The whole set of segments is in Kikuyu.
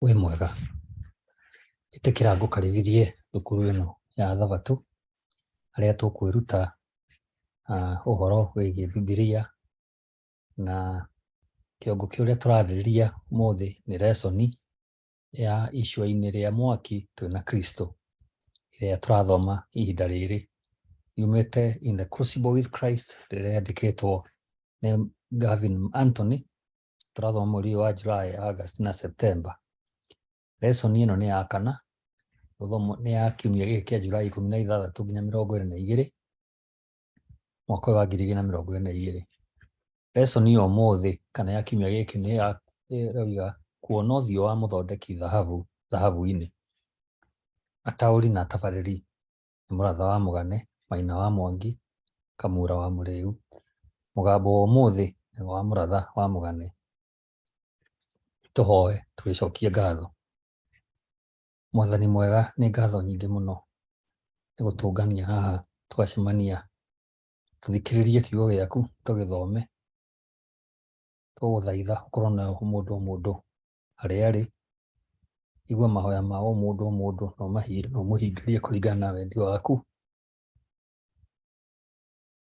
Wĩ mwega, ĩtĩkĩra ngũkarĩrĩrie thukuru ĩno ya Thabatũ, harĩa tũkwĩruta ũhoro wĩgiĩ Bibilia, na kĩongo kĩrĩa tũrarĩrĩria ũmũthĩ nĩ lesson ya icua-inĩ rĩa mwaki twĩna Kristo, ĩrĩa tũrathoma ihinda rĩrĩ, yumĩte In the Crucible with Christ, rĩrĩa yandĩkĩtwo nĩ Gavin Anthony, tũrathoma mweri ũyũ wa July, August na September. Lesson ĩno nĩ ya kana, gũthomwo nĩ ya kiumia gĩkĩ kĩa July 16 nginya 22, mwaka wa 2022. Lesson ya ũmũthĩ kana ya kiumia gĩkĩ nĩ ĩroiga kuona ũthiũ wa mũthondeki thahabu-inĩ. Ataũri na atabarĩri nĩ Mũratha wa Mũgane, Maina wa Mwangi, Kamura wa Mũrĩu. Mũgambo wa ũmũthĩ nĩ wa Mũratha wa Mũgane. Tũhoe tũgĩcokia ngatho. Mwathani mwega, nĩ ngatho nyingĩ mũno nĩ gũtũngania haha tũgacemania tũthikĩrĩrie kiugo gĩaku tũgĩthome. Tũgũthaitha ũkorwo na mũndũ o mũndũ harĩa arĩ, igua mahoya ma o mũndũ o mũndũ na ũmũhingĩrie kũringana na wendi waku.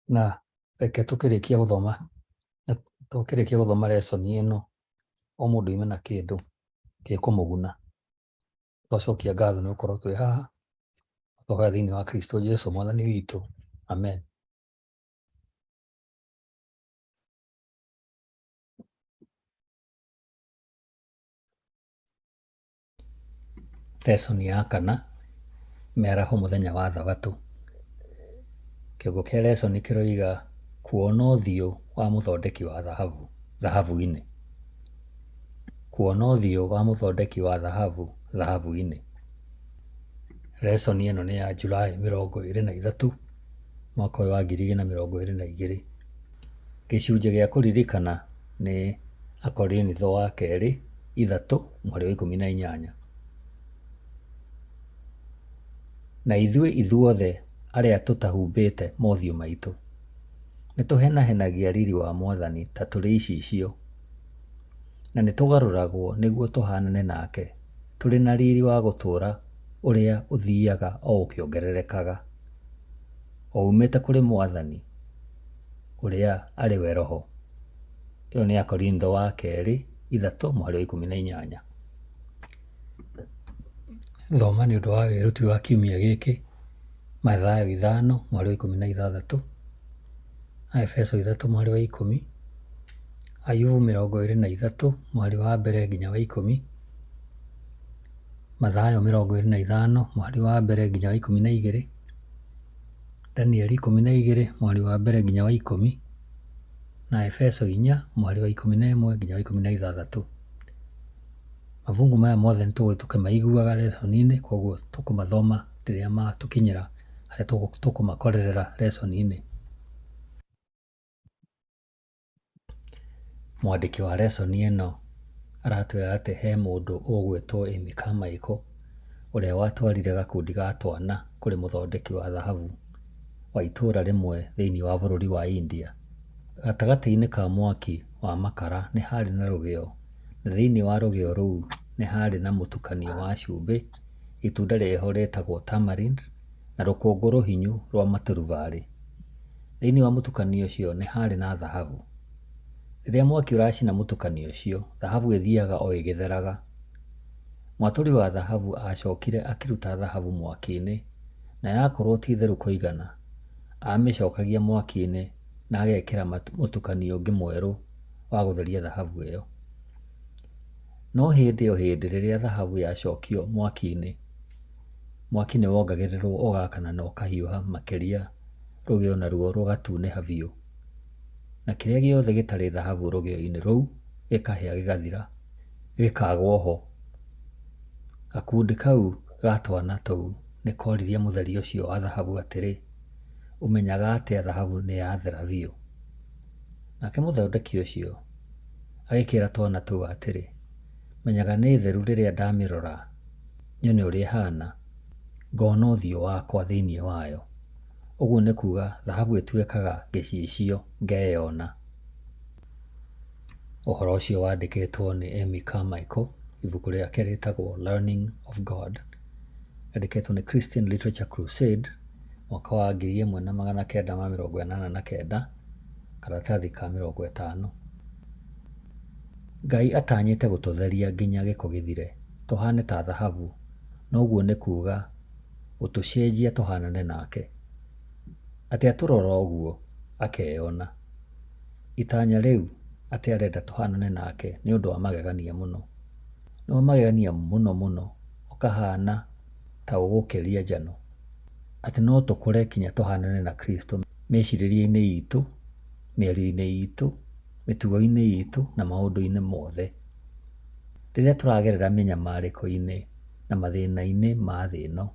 Na reke tũkĩrĩkia gũthoma lesson ĩno, o mũndũ oime na kĩndũ gĩkũmũguna. Twacokia ngatho nĩ gũkorwo twĩ haha, tũhoya thĩinĩ wa Kristo Jesũ Mwathani witũ. Amen. Lesson ya kana, mĩaraho mũthenya wa Thabatũ. Kĩongo kĩa lesson kĩroiga kuona ũthiũ wa mũthondeki wa thahabu-inĩ. Kuona ũthiũ wa mũthondeki wa thahabu-inĩ. Lesson ĩno nĩ ya July 23, mwaka wa 2022. Gĩcunjĩ gĩa kũririkana nĩ Akorinitho wa kerĩ 3:18. Na ithuothe arĩa tũtahumbĩte mothiũ maitũ, nĩ tũhenahenagia riri wa Mwathani ta tũrĩ icicio, na nĩ tũgarũragwo nĩguo tũhanane nake, tũrĩ na riri wa gũtũũra ũrĩa ũthiaga o ũkĩongererekaga, o umĩte kũrĩ Mwathani ũrĩa arĩ we Roho. Ĩyo nĩ Akorinitho wa kerĩ 3:18. Thoma nĩ ũndũ wa wĩruti wa kiumia gĩkĩ, Mathayo 5:16, Efeso 3:10, Ayubu 23:1 nginya 10, Mathayo 25:1 nginya 12, Danieli 12:1 nginya 10, na Efeso 4:11 nginya 16. Mabungu maya mothe nĩ tũkĩmaiguaga lesson-inĩ, koguo tũkũmathoma rĩrĩa matũkinyĩra harĩa tũkũmakorerera lesson-inĩ. Mwandĩki wa lesson ĩno aratwĩra atĩ he mũndũ ũgwĩtwo Amy Carmichael, ũrĩa watwarire gakundi ga twana kũrĩ mũthondeki wa thahabu wa itũũra rĩmwe thĩinĩ wa bũrũri wa India. Gatagatĩ-inĩ ka mwaki wa makara nĩ harĩ na rũgĩo, na thĩinĩ wa rũgĩo rũu nĩ harĩ na mũtukanio wa cumbĩ, itunda rĩho rĩtagwo tamarind, na rũkũngũ rũhinyu rwa maturubarĩ. Thĩinĩ wa mũtukanio ũcio nĩ harĩ na thahabu. Rĩrĩa mwaki ũracina mũtukanio ũcio, thahabu ĩthiaga o ĩgĩtheraga. Mwatũri wa thahabu acokire akĩruta thahabu mwaki-inĩ, na yakorwo ti theru kũigana, amĩcokagia mwaki-inĩ na agekĩra mũtukanio ũngĩ mwerũ wa gũtheria thahabu ĩyo. No hĩndĩ o hĩndĩ rĩrĩa thahabu yacokio mwaki-inĩ, mwaki nĩ wongagĩrĩrwo ũgakana na ũkahiũha makĩria, rũgĩo naruo rũgatunĩha biũ, na kĩrĩa gĩothe gĩtarĩ thahabu rũgĩo-inĩ rũu gĩkahĩa gĩgathira, gĩkagwo ho. Gakundi kau ga twana tũu nĩ koririe mũtheri ũcio wa thahabu atĩrĩ, ũmenyaga atĩa thahabu nĩ yathera biũ? Nake mũthondeki ũcio agĩkĩra twana tũu atĩrĩ, menyaga nĩ theru rĩrĩa ndamĩrora, nyone ũrĩa ĩhana, ngona ũthiũ wakwa thĩinĩ wayo. Ũguo nĩ kuuga thahabu ĩtuĩkaga gĩcicio ngeyona. Ũhoro ũcio wandĩkĩtwo nĩ Amy Carmichael ibuku rĩake rĩtagwo Learning of God, rĩandĩkĩtwo nĩ Christian Literature Crusade mwaka wa 1989, karatathi ka 50. Ngai atanyĩte gũtũtheria nginya gĩko gĩthire, tũhane ta thahabu, noguo nĩ kuuga gũtũcenjia tũhanane nake. Atĩ atũrora ũguo akeyona. Itanya rĩu atĩ arenda tũhanane nake nĩ ũndũ wa magegania mũno. Nĩ magegania mũno mũno, ũkahana ta ũgũkĩria njano. Atĩ no tũkũre kinya tũhanane na Kristo mecirirĩe-inĩ itũ, mĩario-inĩ itũ, mĩtugo-inĩ itũ na maũndũ-inĩ mothe. Rĩrĩa tũragerera mĩnyamarĩko-inĩ na mathĩna-inĩ ma thĩ ĩno,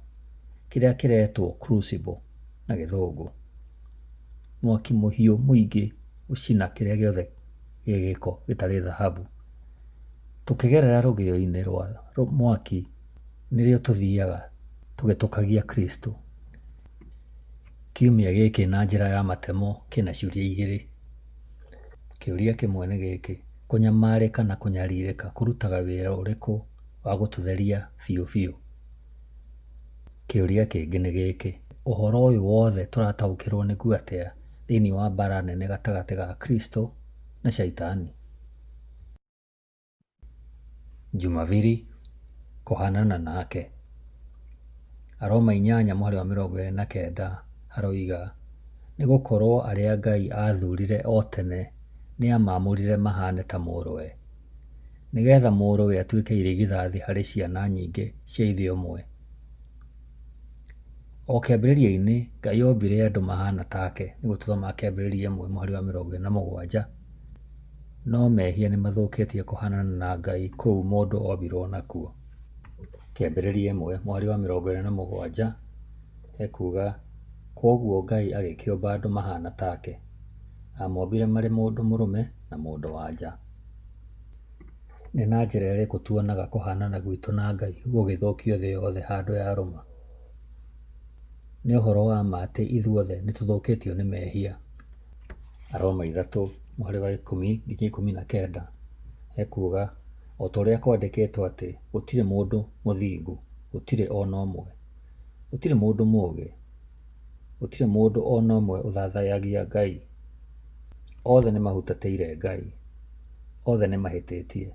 kĩrĩa kĩretwo crucible na gĩthũngũ, mwaki mũhiũ mũingĩ ũcina kĩrĩa gĩothe gĩgĩko gĩtarĩ thahabu. Tũkĩgerera rũgĩo-inĩ rwa mwaki, nĩrĩo tũthiaga tũgĩtũkagia Kristo. Kiumia gĩkĩ na njĩra ya matemo kĩna ciũria igĩrĩ. Kĩũria kĩmwe nĩ gĩkĩ: kũnyamarĩka na kũnyarirĩka kũrutaga wĩra ũrĩkũ wa gũtũtheria biũ biũ? Kĩũria kĩngĩ nĩ gĩkĩ: ũhoro ũyũ wothe tũrataũkĩrwo nĩguo atĩa thĩinĩ wa mbara nene gatagatĩ ga Kristo na Shaitani? Jumapili, kũhanana nake. Aroma 8:29 haroiga, nĩ gũkorwo arĩa Ngai athurire o tene nĩ amamũrire mahane ta mũrũwe, nĩgetha mũrũwe atuĩke irigithathi harĩ ciana nyingĩ cia ithe ũmwe. O kĩambĩrĩria-inĩ Ngai ombire andũ mahana take, nĩguo tũthoma Kĩambĩrĩria 1:27, no mehia nĩ mathũkĩtie kũhanana na Ngai kũu mũndũ ombirwo nakuo. Kĩambĩrĩria 1:27 ekuga, kwoguo Ngai agĩkĩũmba andũ mahana take, amombire marĩ mũndũ mũrũme na mũndũ wa-nja. Nĩ na njĩra ĩrĩkũ tuonaga kũhanana gwitũ na Ngai gũgĩthũkio thĩ yothe handũ ya rũma? Nĩ ũhoro wa ma atĩ ithuothe nĩ tũthũkĩtio nĩ mehia. Aroma 3:10-19 ekuga, o ta ũrĩa kwandĩkĩtwo atĩ gũtirĩ mũndũ mũthingu, gũtirĩ ona ũmwe, gũtirĩ mũndũ mũũgĩ, gũtirĩ mũndũ ona ũmwe ũthathaiyagia Ngai. Othe nĩ mahutatĩire Ngai, othe nĩ mahĩtĩtie.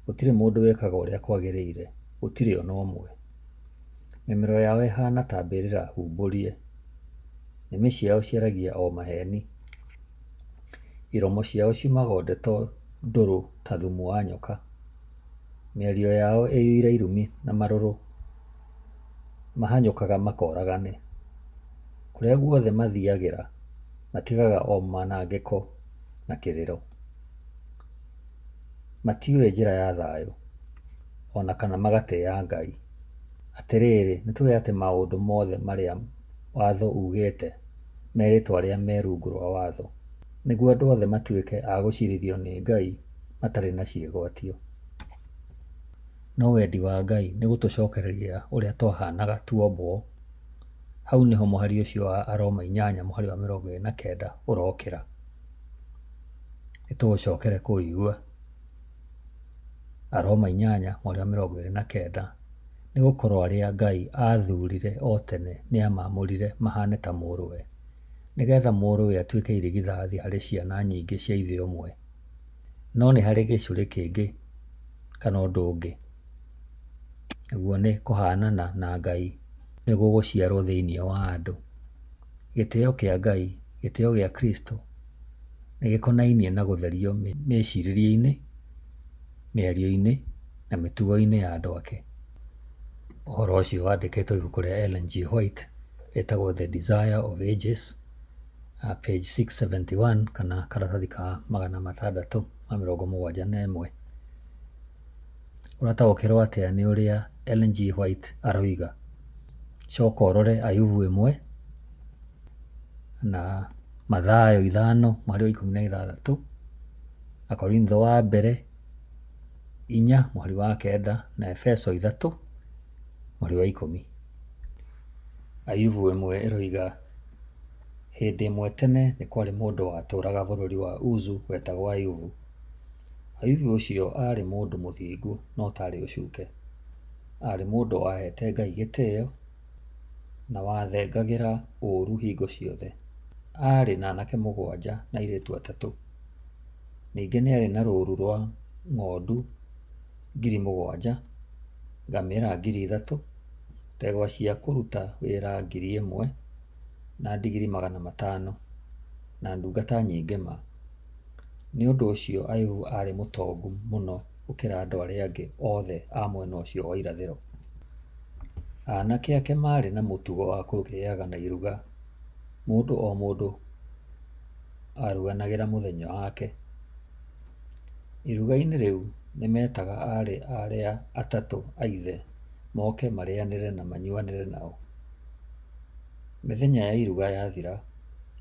Gũtirĩ mũndũ wĩkaga ũrĩa kwagĩrĩire, gũtirĩ ona ũmwe. Mĩmero yao ĩhana ta mbĩrĩra humbũrie, nĩmĩ ciao ciaragia o maheni. Iromo ciao ciumaga ndeto ndũrũ ta thumu wa nyoka. Mĩario yao ĩiyũire irumi na marũrũ, mahanyũkaga makoragane. Kũrĩa guothe mathiagĩra matigaga o manangĩko na kĩrĩro. Matiũĩ njĩra ya thayũ, ona kana magatĩĩa Ngai. Atĩrĩrĩ, nĩtũĩ atĩ maũndũ mothe marĩa watho ugĩte me rĩtwa rĩa me rungu rwa watho, nĩguo andũ othe matuĩke a gũcirithio nĩ Ngai matarĩ na ciĩgwatio. No wendi wa Ngai nĩ gũtũcokereria ũrĩa twahanaga tuombwo. Hau nĩho mũhari ũcio wa Aroma 8:29 ũrokĩra. Nĩtũgũcokere kũigua. Aroma 8:29, nĩ gũkorwo arĩa Ngai athurire o tene nĩ amamũrire mahane ta mũrũwe, nĩgetha mũrũwe atuĩke irigithathi harĩ ciana nyingĩ cia ithe ũmwe. No nĩ harĩ gĩcũrĩ kĩngĩ kana ũndũ ũngĩ. Naguo nĩ kũhanana na Ngai nĩ gũgũciarwo thĩinĩ wa andũ. Gĩtĩo kĩa Ngai, gĩtĩo gĩa Kristo nĩ gĩkonainie na gũtherio mecirirĩe-inĩ, mĩario-inĩ na mĩtugo-inĩ ya andũ ake. Ũhoro ũcio wandĩkĩtwo ibuku rĩa Ellen G. White rĩtagwo The Desire of Ages, page 671 kana karatathi ka 671. Ũrataũkĩrwo atĩa nĩ ũrĩa Ellen G. White aroiga? Coka ũrore Ayubu 1 na Mathayo 5:16, Akorintho wa mbere 4:9 na Efeso 3:10. Ayubu 1 ĩroiga, hĩndĩ ĩmwe tene nĩ kwarĩ mũndũ watũũraga bũrũri wa Uzu wetagwo Ayubu. Ayubu ũcio arĩ mũndũ mũthingu no tarĩ ũcuke. Arĩ mũndũ wahete Ngai gĩtĩo na wathengagĩra ũũru hingo ciothe. Arĩ na anake 7 na airĩtu 3. Ningĩ nĩ arĩ na rũũru rwa ng'ondu 7,000, ngamĩra 3,000, ndegwa cia kũruta wĩra 1,000 na ndigiri 500 na ndungata nyingĩ ma. Nĩ ũndũ ũcio Ayubu arĩ mũtongu mũno gũkĩra andũ arĩa angĩ othe a mwena ũcio wa irathĩro. Aanake ake maarĩ na mũtugo wa kũrĩĩaga na iruga. Mũndũ o mũndũ aruganagĩra mũthenya wake. Iruga-inĩ rĩu nĩ metaga arĩa 3 a ithe moke marĩanĩre na manyuanĩre nao. Mĩthenya ya iruga yathira,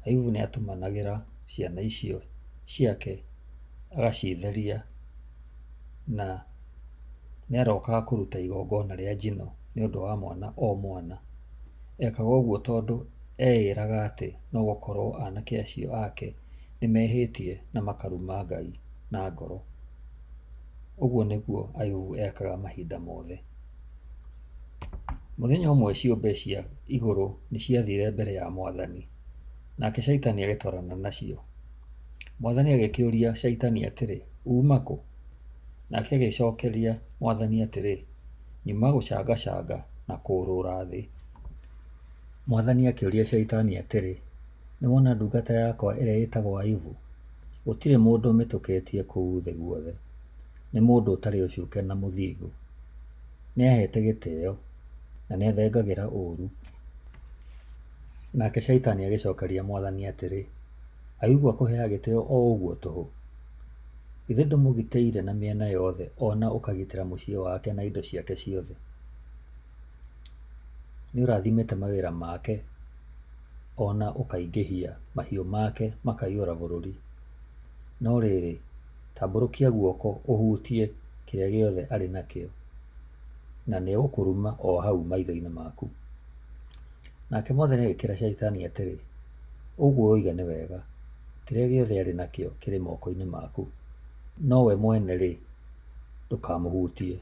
Ayubu nĩ atũmanagĩra ciana icio ciake agacitheria na nĩ arokaga kũruta igongona rĩa njino nĩ ũndũ wa mwana o mwana. Ekaga ũguo tondũ eĩraga atĩ no gũkorwo aanake acio ake nĩ mehĩtie na makaruma Ngai na ngoro. Ũguo nĩguo Ayubu ekaga mahinda mothe. Mũthenya ũmwe ciũmbe cia igũrũ nĩ ciathire mbere ya Mwathani, nake Shaitani agĩtwarana nacio. Mwathani agĩkĩũria Shaitani atĩrĩ, uma kũ? Nake agĩcokeria Mwathani atĩrĩ, nyuma gũcangacanga na kũũrũra thĩ. Mwathani akĩũria Shaitani atĩrĩ, nĩwona ndungata yakwa ĩrĩa ĩtagwo Ayubu? Gũtirĩ mũndũ mĩtũkĩtie kũu thĩ guothe. Nĩ mũndũ ũtarĩ ũcuke na mũthingu. Nĩ ahete gĩtĩo na nĩ athengagĩra ũũru. Nake Shaitani agĩcokeria Mwathani atĩrĩ, Ayubu akũheaga gĩtĩo o ũguo tũhũ? Githĩ ndũmũgitĩire na mĩena yothe, ona ũkagitĩra mũciĩ wake na indo ciake ciothe? Nĩ ũrathimĩte mawĩra make, ona ũkaingĩhia mahiũ make makaiyũra bũrũri. No rĩrĩ, tambũrũkia guoko ũhutie kĩrĩa gĩothe arĩ nakĩo, na nĩ ũkũruma o hau maitho-inĩ maku. Nake Mwathani agĩkĩra Shaitani atĩrĩ, ũguo oiga nĩ wega, kĩrĩa gĩothe arĩ nakĩo kĩrĩ moko-inĩ maku, no we mwene-rĩ, ndũkamũhutie.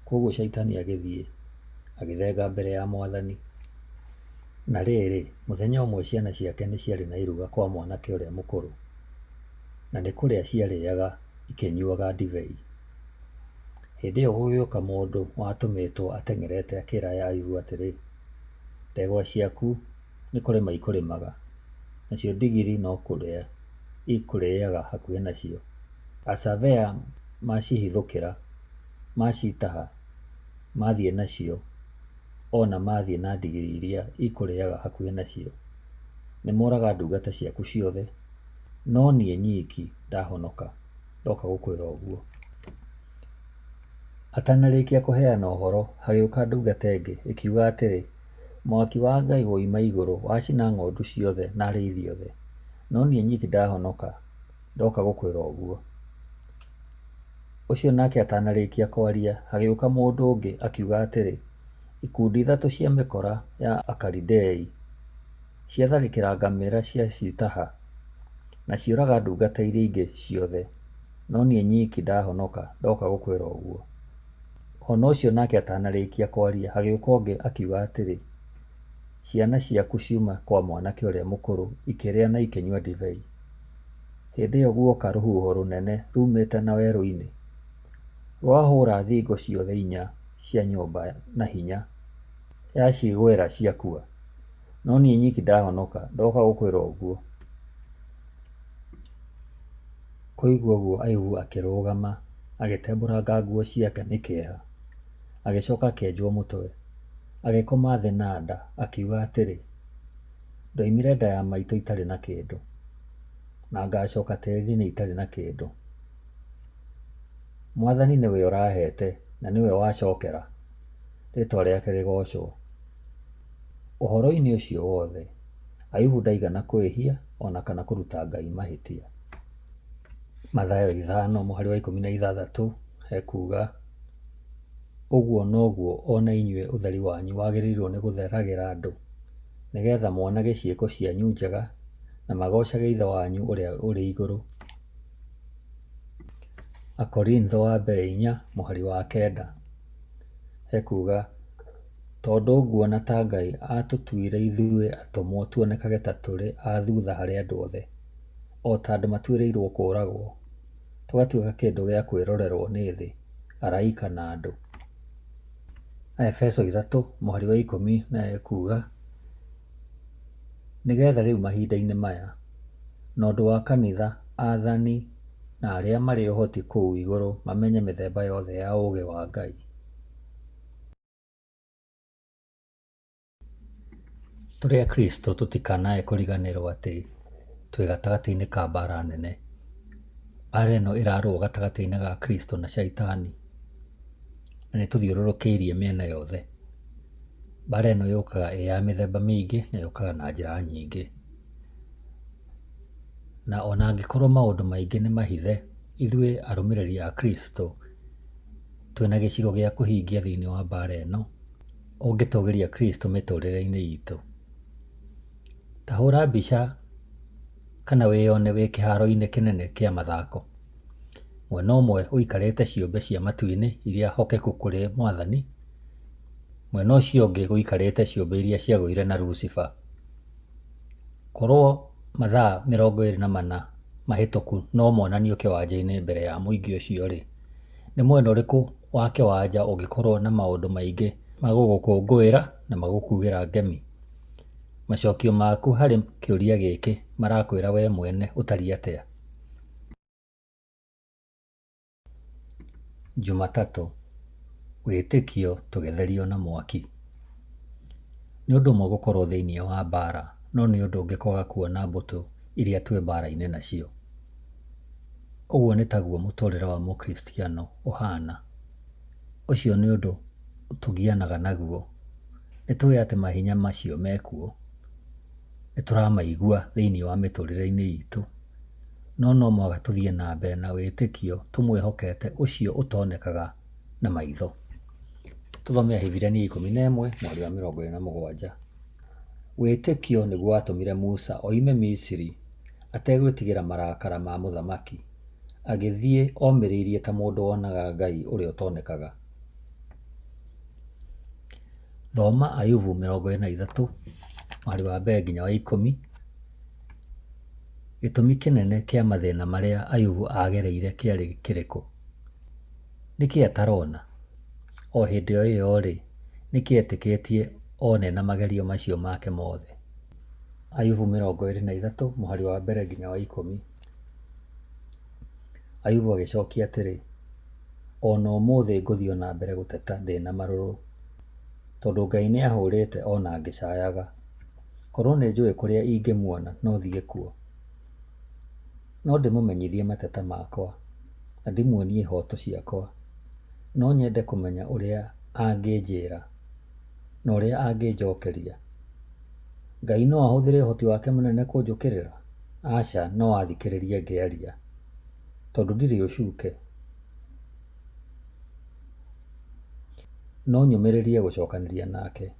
Koguo Shaitani agĩthiĩ agĩthenga mbere ya Mwathani. Na rĩrĩ, mũthenya ũmwe ciana ciake nĩ ciarĩ na iruga kwa mwanake ũrĩa mũkũrũ, na nĩ kũrĩa ciarĩaga ikĩnyuaga ndibei. Hĩndĩ ĩyo gũgĩũka mũndũ watũmĩtwo ateng'erete akĩĩra Ayubu atĩrĩ, ndegwa ciaku nĩ kũrĩma ikũrĩmaga, nacio ndigiri no kũrĩa ikũrĩaga hakuhĩ nacio. Acabea macihithũkĩra, macitaha, mathiĩ nacio, ona mathiĩ na ndigiri iria ikũrĩaga hakuhĩ nacio. Nĩ moraga ndungata ciaku ciothe, no niĩ nyiki ndahonoka, ndoka gũkwĩra ũguo. Atanarĩkia kũheana ũhoro, hagĩũka ndungata ĩngĩ ĩkiuga atĩrĩ, mwaki wa Ngai woima igũrũ wacina ng'ondu ciothe na arĩithi othe, no niĩ nyiki ndahonoka, ndoka gũkwĩra ũguo. Ũcio nake atanarĩkia kwaria, hagĩũka mũndũ ũngĩ akiuga atĩrĩ, ikundi 3 cia mĩkora ya Akalidei ciatharĩkĩra ngamĩra ciacitaha na ciũraga ndungata iria ingĩ ciothe, no niĩ nyiki ndahonoka, ndoka gũkwĩra ũguo. Ona ũcio nake atanarĩkia kwaria, hagĩũka ũngĩ akiuga atĩrĩ, ciana ciaku ciuma kwa mwanake ũrĩa mũkũrũ ikĩrĩa na ikĩnyua ndibei. Hĩndĩ ĩyo guoka rũhuho rũnene rumĩte na werũ-inĩ, rwahũra thingo ciothe 4 cia nyũmba na hinya, yacigwĩra ciakua, no niĩ nyiki ndahonoka, ndoka gũkwĩra ũguo. Kũigua ũguo Ayubu akĩrũgama, agĩtembũranga nguo ciake nĩ kĩeha, agĩcoka akĩenjwo mũtwe, agĩkoma thĩ na nda, akiuga atĩrĩ, ndoimire nda ya maitũ itarĩ na kĩndũ, na ngacoka tĩĩri-inĩ itarĩ na kĩndũ. Mwathani nĩwe ũrahete na nĩwe wacokera, rĩĩtwa rĩake rĩgocwo. Ũhoro-inĩ ũcio wothe, Ayubu ndaigana kwĩhia ona kana kũruta Ngai mahĩtia. Mathayo 5:16 ekuga, ũguo noguo ona inyuĩ ũtheri wanyu wagĩrĩirwo nĩ gũtheragĩra andũ, nĩgetha monage ciĩko cianyu njega na magocage Ithe wanyu ũrĩa ũrĩ igũrũ. Akorintho wa mbere 4:9 hekuga, tondũ nguona ta Ngai atũtuire ithuĩ atũmwo tuonekage ta tũrĩ a thutha harĩ andũ othe, o ta andũ matuĩrĩirwo kũũragwo, tũgatuĩka kĩndũ gĩa kwĩrorerwo nĩ thĩ, araika na andũ. Efeso 3:10 nayo ĩkuga, nĩgetha rĩu mahinda-inĩ maya, na ũndũ wa kanitha, aathani na arĩa marĩ ũhoti kũu igũrũ mamenye mĩthemba yothe ya ũũgĩ wa Ngai. Tũrĩ Akristo tũtikanae kũriganĩrwo atĩ twĩ gatagatĩ-inĩ ka mbara nene. Mbara ĩno ĩrarũo gatagatĩ-inĩ ga Kristo na Shaitani, na nĩ tũthiũrũrũkĩirie mĩena yothe. Mbara ĩno yũkaga ĩ ya mĩthemba mĩingĩ na yũkaga na njĩra nyingĩ. Na ona angĩkorwo maũndũ maingĩ nĩ mahithe, ithuĩ arũmĩrĩri a Kristo twĩna gĩcigo gĩa kũhingia thĩinĩ wa mbara ĩno, ũngĩtũgĩria Kristo mĩtũrĩre-inĩ itũ. Ta hũra mbica kana wĩyone wĩ kĩharo-inĩ kĩnene kĩa mathako. Mwena ũmwe ũikarĩte ciũmbe cia matu-inĩ iria hokeku kũrĩ Mwathani, mwena ũcio ũngĩ ũikarĩte ciũmbe iria ciagũire na Lucifer. Korwo mathaa 24 mahĩtũku no monanio kĩwanja-inĩ mbere ya mũingĩ ũcio-rĩ, nĩ mwena ũrĩkũ wa kĩwanja ũngĩkorwo na maũndũ maingĩ ma gũgũkũngũĩra na magũkuugĩra ngemi? Macokio maku harĩ kĩũria gĩkĩ marakwĩra we mwene ũtariĩ atĩa? Jumatatũ, wĩtĩkio tũgĩtherio na mwaki. Nĩ ũndũ ũmwe gũkorwo thĩinĩ wa mbara, no nĩ ũndũ ũngĩ kwaga kuona mbũtũ iria twĩ mbara-inĩ nacio. Ũguo nĩ taguo mũtũrĩre wa mũkristiano ũhana. Ũcio nĩ ũndũ tũgianaga naguo. Nĩ tũĩ atĩ mahinya macio mekuo, nĩ tũramaigua thĩinĩ wa mĩtũrĩre-inĩ itũ, no mũhaka tũthiĩ na mbere na wĩtĩkio tũmwĩhokete ũcio ũtonekaga na maitho. Tũthome Ahĩbirania 11:27. Wĩtĩkio nĩguo watũmire Musa oime Misiri ategwĩtigĩra marakara ma mũthamaki, agĩthiĩ omĩrĩirie ta mũndũ wonaga Ngai ũrĩa ũtonekaga. Thoma Ayubu 43:1-10. Gĩtũmi kĩnene kĩa mathĩna marĩa Ayubu agereire kĩarĩ kĩrĩkũ? Nĩkĩ atarona? O hĩndĩ o ĩyo-rĩ, nĩkĩ etĩkĩtie one na magerio macio make mothe? Ayubu 23:1-10. Ayubu agĩcokia atĩrĩ, ona ũmũthĩ ngũthiĩ na mbere gũteta ndĩ na marũrũ, tondũ Ngai nĩ ahũrĩte ona ngĩcayaga. Korwo nĩ njũĩ kũrĩa ingĩmuona no thiĩ kuo, no ndĩmũmenyithie mateta makwa na ndĩmuonie ihooto ciakwa, no nyende kũmenya ũrĩa angĩnjĩra na ũrĩa angĩnjokeria. Ngai no ahũthĩre ũhoti wake mũnene kũnjũkĩrĩra? Aca, no athikĩrĩrie ngĩaria, tondũ ndirĩ ũcuuke. No nyũmĩrĩrie gũcokanĩria nake,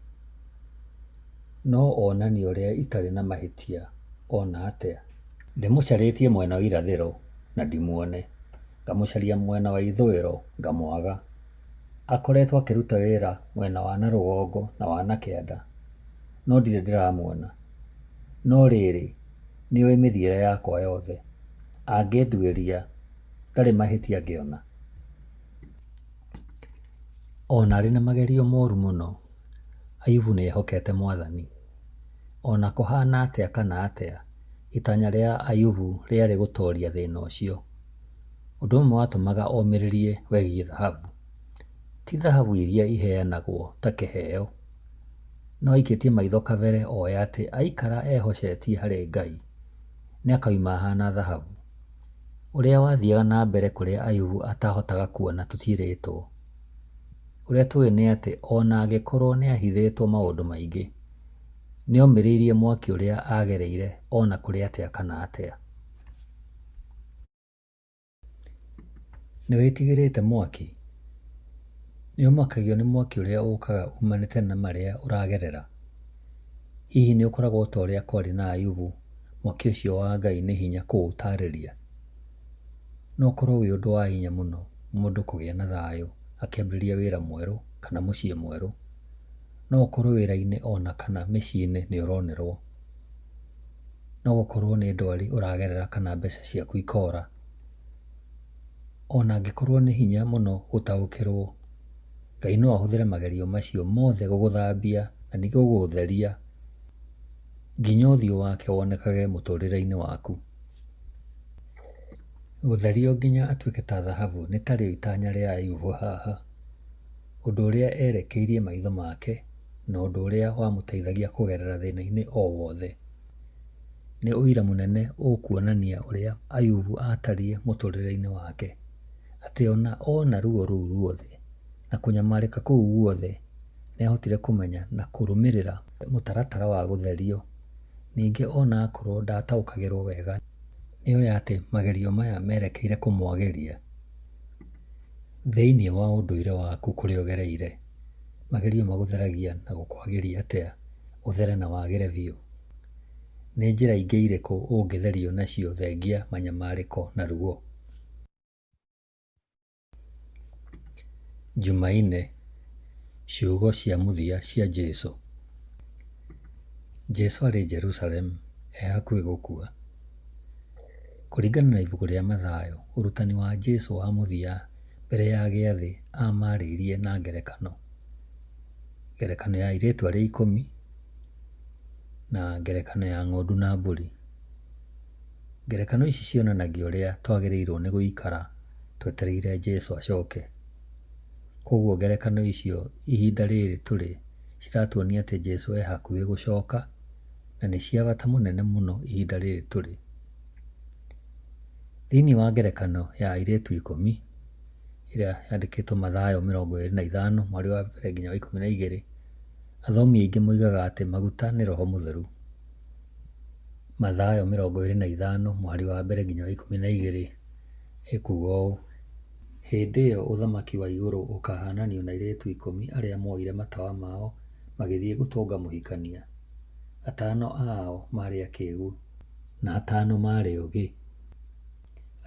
no onanie ũrĩa itarĩ na mahĩtia ona atĩa. Ndĩmũcarĩtie mwena wa irathĩro na ndimuone, ngamũcaria mwena wa ithũĩro ngamwaga. Akoretwo akĩruta wĩra mwena wa na rũgongo na wa na kĩanda, no ndirĩ ndĩramuona. No rĩrĩ, nĩoĩ mĩthiĩre yakwa yothe, angĩnduĩria ndarĩ mahĩtia angĩona. Ona arĩ na magerio moru mũno, Ayubu nĩ ehokete Mwathani. Ona kũhana atĩa kana atĩa, itanya rĩa Ayubu rĩarĩ gũtooria thĩna ũcio. Ũndũ ũmwe watũmaga omĩrĩrie wegiĩ thahabu. Ti thahabu iria iheanagwo ta kĩheo, no aikĩtie maitho kabere oĩ atĩ aikara ehocetie harĩ Ngai, nĩ akauma ahana thahabu. Ũrĩa wathiaga na mbere kũrĩa Ayubu atahotaga kuona tũtiĩrĩtwo. Ũrĩa tũĩ nĩ atĩ ona angĩkorwo nĩ ahithĩtwo maũndũ maingĩ, nĩ omĩrĩirie mwaki ũrĩa agereire ona kũrĩ atĩa kana atĩa. Nĩ wĩtigĩrĩte mwaki? Nĩ ũmakagio nĩ mwaki ũrĩa ũkaga umanĩte na marĩa ũragerera? Hihi nĩ ũkoragwo ta ũrĩa kwarĩ na Ayubu, mwaki ũcio wa Ngai nĩ hinya kũũtarĩria? no ũkorwo wĩ ũndũ wa hinya mũno mũndũ kũgĩa na thayũ akĩambĩrĩria wĩra mwerũ kana mũciĩ mwerũ. No ũkorwo wĩra-inĩ ona kana mĩciĩ-inĩ nĩ ũronerwo. No gũkorwo nĩ ndwari ũragerera kana mbeca ciaku ikora. Ona angĩkorwo nĩ hinya mũno gũtaũkĩrwo, Ngai no ahũthĩre magerio macio mothe gũgũthambia na ningĩ gũgũtheria nginya ũthiũ wake wonekage mũtũrĩre-inĩ waku. Gũtherio nginya atuĩke ta thahabu nĩ tarĩo itanya rĩa Ayubu haha. Ũndũ ũrĩa erekeirie maitho make na ũndũ ũrĩa wamũteithagia kũgerera thĩna-inĩ o wothe. Nĩ ũira mũnene ũkuonania ũrĩa Ayubu atariĩ mũtũrĩre-inĩ wake. Atĩ ona ruo rũu ruothe na kũnyamarĩka kũu guothe nĩ ahotire kũmenya na kũrũmĩrĩra mũtaratara wa gũtherio. Ningĩ ona akorwo ndataũkagĩrwo wega, nĩoĩ atĩ magerio maya merekeire kũmwagĩria. Thĩinĩ wa ũndũire waku kũrĩa ũgereire, magerio magũtheragia na gũkwagĩria atĩa ũthere na wagĩre biũ? Nĩ njĩra ingĩ irĩkũ ũngĩtherio nacio thengia manyamarĩko na ruo? Jumaine, ciugo cia mũthia cia Jesũ. Jesũ arĩ Jerusalemu e hakuhĩ gũkua. Kũringana na ibuku rĩa Mathayo, ũrutani wa Jesũ wa mũthia mbere ya gĩathĩ amarĩirie na ngerekano. Ngerekano ya airĩtu arĩa 10 na ngerekano ya ng'ondu na mbũri. Ngerekano ici cionanagia ũrĩa twagĩrĩirwo nĩ gũikara twetereire Jesũ acoke. Koguo ngerekano icio ihinda rĩrĩ tũrĩ ciratuonia atĩ Jesũ e hakuhĩ gũcoka na nĩ cia bata mũnene mũno ihinda rĩrĩ tũrĩ. Thĩinĩ wa ngerekano ya airĩtu 10 ĩrĩa yandĩkĩtwo Mathayo 25 mweri wa mbere nginya wa 12, athomi aingĩ moigaga atĩ maguta nĩ Roho Mũtheru. Mathayo 25 mweri wa mbere nginya wa 12 ĩkuuga ũũ: hĩndĩ ĩyo ũthamaki wa igũrũ ũkahananio na airĩtu 10 arĩa moire matawa mao magĩthiĩ gũtũnga mũhikania. 5 ao maarĩ akĩĩgu na 5 maarĩ ũgĩ.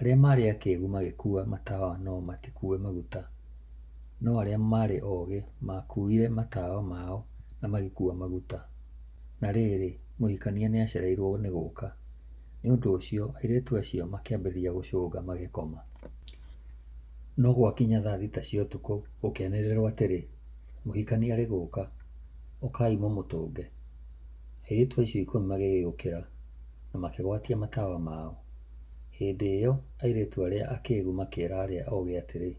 Arĩa maarĩ akĩĩgu magĩkua matawa no matikue maguta, no arĩa maarĩ oogĩ makuire matawa mao na magĩkua maguta. Na rĩrĩ, mũhikania nĩ acereirwo nĩ gũũka. Nĩ ũndũ ũcio airĩtu acio makĩambĩrĩria gũcũnga magĩkoma. No gwakinya thaa 6 cia ũtukũ gũkĩanĩrĩrwo atĩrĩ, mũhikania arĩ gũũka, ũkai mũmũtũnge. Airĩtu acio 10 magĩgĩũkĩra na makĩgwatia matawa mao. Hĩndĩ ĩyo airĩtu arĩa akĩĩgu makĩĩra arĩa oogĩ atĩrĩ,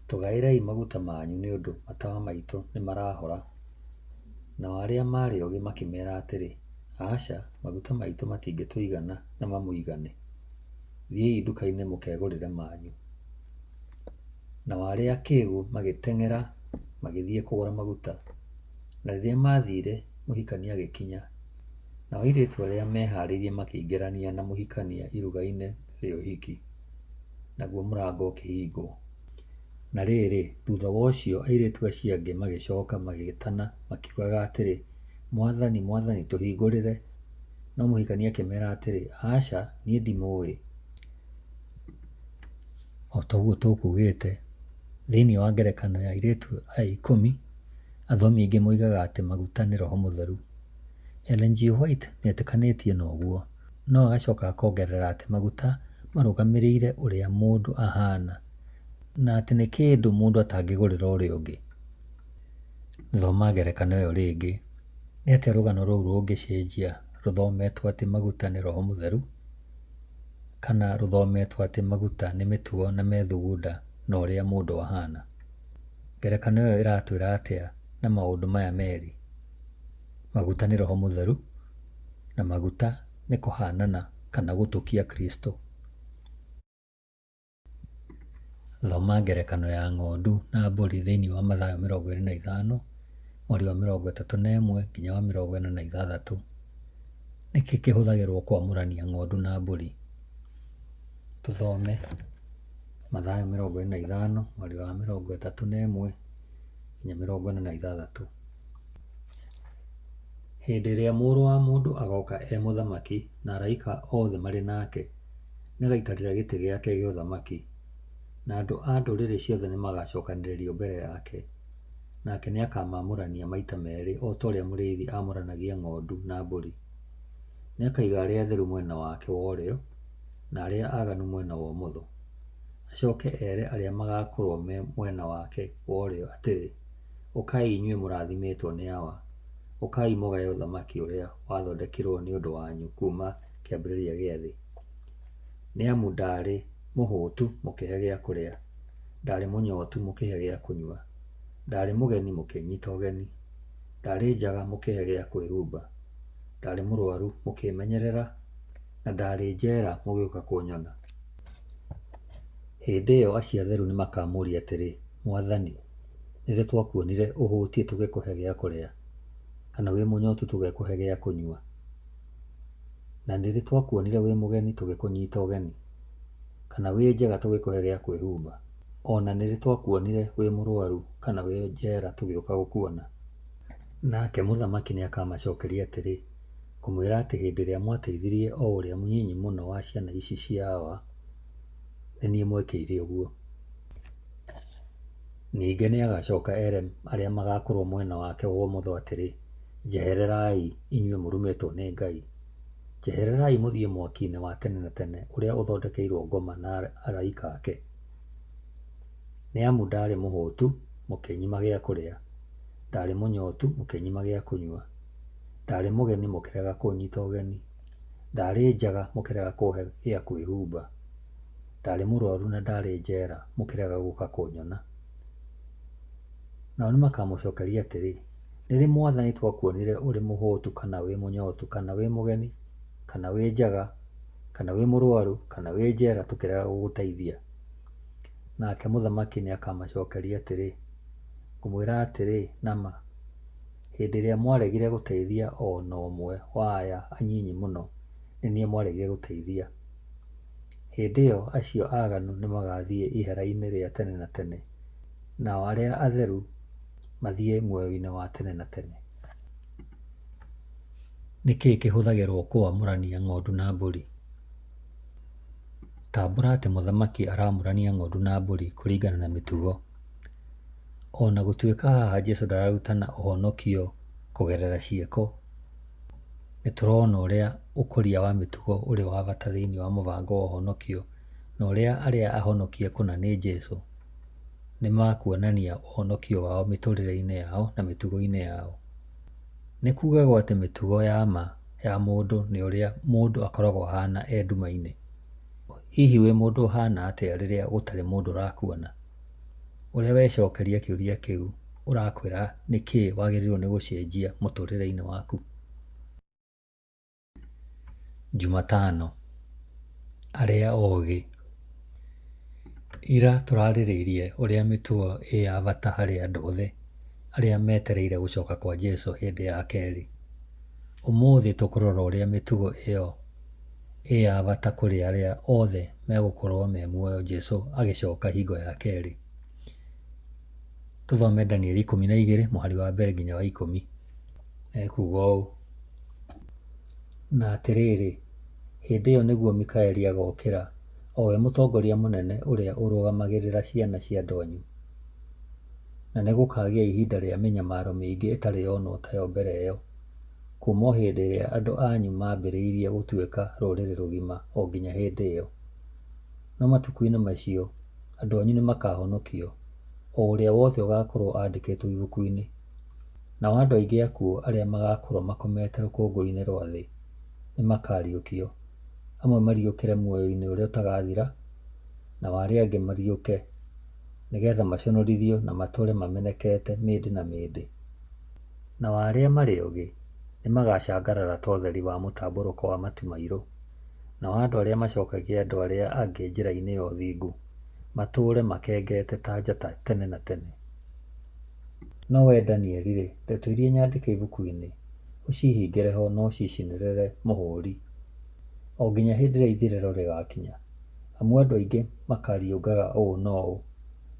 tũgaĩrei maguta manyu nĩ ũndũ matawa maitũ nĩ marahora. Nao arĩa maarĩ oogĩ makĩmeera atĩrĩ, aca, maguta maitũ matingĩtũigana na mamũigane. Thiĩi nduka-inĩ mũkegũrĩre manyu. Nao arĩa akĩĩgu magĩteng'era magĩthiĩ kũgũra maguta. Na rĩrĩa maathire, mũhikania agĩkinya. Nao airĩtu arĩa meharĩirie makĩingĩrania na mũhikania iruga-inĩ rĩa ũhiki, naguo mũrango ũkĩhingwo. Na rĩrĩ, thutha wa ũcio airĩtu acio angĩ magĩcoka magĩtana makiugaga atĩrĩ, Mwathani, Mwathani, tũhingũrĩre. No mũhikania akĩmeera atĩrĩ, aca, niĩ ndimũĩ. O ta ũguo tũkugĩte, thĩinĩ wa ngerekano ya airĩtu aya 10, athomi aingĩ moigaga atĩ maguta nĩ Roho Mũtheru. Ellen G. White nĩ etĩkanĩtie na ũguo, no agacoka akongerera atĩ maguta marũgamĩrĩire ũrĩa mũndũ ahana na atĩ nĩ kĩndũ mũndũ atangĩgũrĩra ũrĩa ũngĩ. Thoma ngerekano ĩyo rĩngĩ. Nĩ atĩa rũgano rũu rũngĩcenjia rũthometwo atĩ maguta nĩ Roho Mũtheru, kana rũthometwo atĩ maguta nĩ mĩtugo na methugunda na ũrĩa mũndũ ahana? Ngerekano ĩyo ĩratwĩra atĩa na maũndũ maya merĩ? Maguta nĩ Roho Mũtheru na maguta nĩ kũhanana kana gũtũkia Kristo. Thoma ngerekano ya ng'ondu na mbũri thĩinĩ wa Mathayo 25 mweri wa 31 nginya wa 46. Nĩkĩ kĩhũthagĩrwo kwamũrania ng'ondu na mbũri? Tũthome Mathayo 25 mweri wa 31 nginya 46. Hĩndĩ ĩrĩa Mũrũ wa Mũndũ agoka e mũthamaki na araika othe marĩ nake, nĩagaikarĩra gĩtĩ gĩake gĩa ũthamaki, na andũ a ndũrĩrĩ ciothe nĩmagacokanĩrĩrio mbere yake, nake nĩakamamũrania maita merĩ o ta ũrĩa mũrĩithi amũranagia ng'ondu na mbũri. Nĩakaiga arĩa atheru mwena wake wa ũrĩo na arĩa aganu mwena wa ũmotho. Acoke ere arĩa magakorwo me mwena wake wa ũrĩo atĩrĩ, ũkai inyuĩ mũrathimĩtwo nĩ Awa, ũkai mũgae ũthamaki ũrĩa wathondekirwo nĩ ũndũ wanyu kuma kĩambĩrĩria gĩa thĩ. Nĩamu ndarĩ mũhũtu mũkĩhe gĩa kũrĩa, ndarĩ mũnyootu mũkĩhe gĩa kũnyua, ndarĩ mũgeni mũkĩnyita ũgeni, ndarĩ njaga mũkĩhe gĩa kwĩhumba, ndarĩ mũrwaru mũkĩmenyerera, na ndarĩ njera mũgĩũka kũnyona. Hĩndĩ ĩyo acio atheru nĩmakamũũria atĩrĩ, Mwathani, nĩrĩ twakuonire ũhũtiĩ tũgĩkũhe gĩa kũrĩa, kana wĩ mũnyootu tũgĩkũhe gĩa kũnyua? Na nĩrĩ twakuonire wĩ mũgeni tũgĩkũnyita ũgeni, kana wĩ njega tũgĩkũhe gĩa kwĩhumba? Ona nĩrĩ twakuonire wĩ mũrwaru kana wĩ njera tũgĩũka gũkuona? Nake mũthamaki nĩakamacokeria atĩrĩ, ngũmwĩra atĩ hĩndĩ ĩrĩa mwateithirie o ũrĩa mũnyinyi mũno wa ciana ici cia Awa, nĩ niĩ mwekĩire ũguo. Ningĩ nĩagacoka ere arĩa magakorwo mwena wake wa ũmotho atĩrĩ, njehererai inyuĩ mũrumĩtwo nĩ Ngai, njehererai mũthiĩ mwaki-inĩ wa tene na tene ũrĩa ũthondekeirwo ngoma na araika ake. Nĩamu ndarĩ mũhũtu mũkĩnyima gĩa kũrĩa, ndarĩ mũnyootu mũkĩnyima gĩa kũnyua, ndarĩ mũgeni mũkĩrega kũnyita ũgeni, ndarĩ njaga mũkĩrega kũhe gĩa kwĩhumba, ndarĩ mũrwaru na ndarĩ njera mũkĩrega gũka kũnyona. Nao nĩmakamũcokeria atĩrĩ, nĩrĩ Mwathani twakuonire ũrĩ mũhũtu kana wĩ mũnyootu kana wĩ mũgeni kana wĩ njaga kana wĩ mũrwaru kana wĩ njera tũkĩrega gũgũteithia? Nake mũthamaki nĩakamacokeria atĩrĩ, ngũmwĩra atĩrĩ nama, hĩndĩ ĩrĩa mwaregire gũteithia o na ũmwe wa aya anyinyi mũno, nĩ niĩ mwaregire gũteithia. Hĩndĩ ĩyo acio aganu nĩmagathiĩ ihera-inĩ rĩa tene na tene, nao arĩa atheru mathiĩ muoyo-inĩ wa tene na tene. Nĩkĩĩ kĩhũthagĩrwo kũamũrania ng'ondu na mbũri? Tambũra atĩ mũthamaki aramũrania ng'ondu na mbũri kũringana na mĩtugo. Ona gũtuĩka haha Jesũ ndararutana ũhonokio kũgerera ciĩko, nĩtũrona ũrĩa ũkũria wa mĩtugo ũrĩ wa bata thĩinĩ wa mũbango wa ũhonokio, na ũrĩa arĩa ahonokie kũna nĩ Jesũ nĩmakuonania ũhonokio wao mĩtũrĩre-inĩ yao na mĩtugo-inĩ yao. Nĩkugagwo atĩ mĩtugo ya ma ya mũndũ nĩ ũrĩa mũndũ akoragwo ahana e nduma-inĩ. Hihi wĩ mũndũ ũhana atĩa rĩrĩa gũtarĩ mũndũ ũrakuona? Ũrĩa wecokeria kĩũria kĩu ũrakwĩra nĩkĩĩ wagĩrĩirwo nĩ gũcenjia mũtũrĩre-inĩ waku. Jumatano, arĩa oogĩ. Ira tũrarĩrĩirie ũrĩa mĩtugo ĩ ya bata harĩ andũ othe arĩa metereire gũcoka kwa Jesũ hĩndĩ ya kerĩ. Ũmũthĩ tũkũrora ũrĩa mĩtugo ĩyo ĩ ya bata kũrĩ arĩa othe megũkorwo me muoyo Jesũ agĩcoka hingo ya kerĩ. Tũthome Danieli 12 mũhari wa mbere nginya wa 10. Ekuuga ũũ, na atĩrĩrĩ, hĩndĩ ĩyo nĩguo Mikaeli agokĩra, o we mũtongoria mũnene ũrĩa ũrũgamagĩrĩra ciana cia ndonyu. Na nĩgũkagĩa ihinda rĩa mĩnyamaro mĩingĩ ĩtarĩ yonwo tayo mbere ĩyo, kuma o hĩndĩ ĩrĩa andũ anyu mambĩrĩirie gũtuĩka rũrĩrĩ rũgima o nginya hĩndĩ ĩyo. No matukũ-inĩ macio andũ anyu nĩmakahonokio, o ũrĩa wothe ũgakorwo andĩkĩtwo ibuku-inĩ. Nao andũ aingĩ akuo arĩa magakorwo makomete rũkũngũ-inĩ rwa thĩ nĩmakariũkio, amwe mariũkĩre muoyo-inĩ ũrĩa ũtagathira, na arĩa angĩ mariũke nĩgetha maconorithio na matũũre mamenekete mĩndĩ na mĩndĩ. Na arĩa marĩ ũgĩ nĩmagacangarara ta ũtheri wa mũtambũrũko wa matu mairũ, nao andũ arĩa macokagia andũ arĩa angĩ njĩra-inĩ ya ũthingu matũũre makengete ta njata tene na tene. No we Danieli-rĩ, ndeto iria nyandĩke ibuku-inĩ ũcihingĩre ho na ũcicinĩrĩre mũhũri o nginya hĩndĩ ĩrĩa ithirĩro rĩgakinya, amu andũ aingĩ makariũngaga ũũ na ũũ,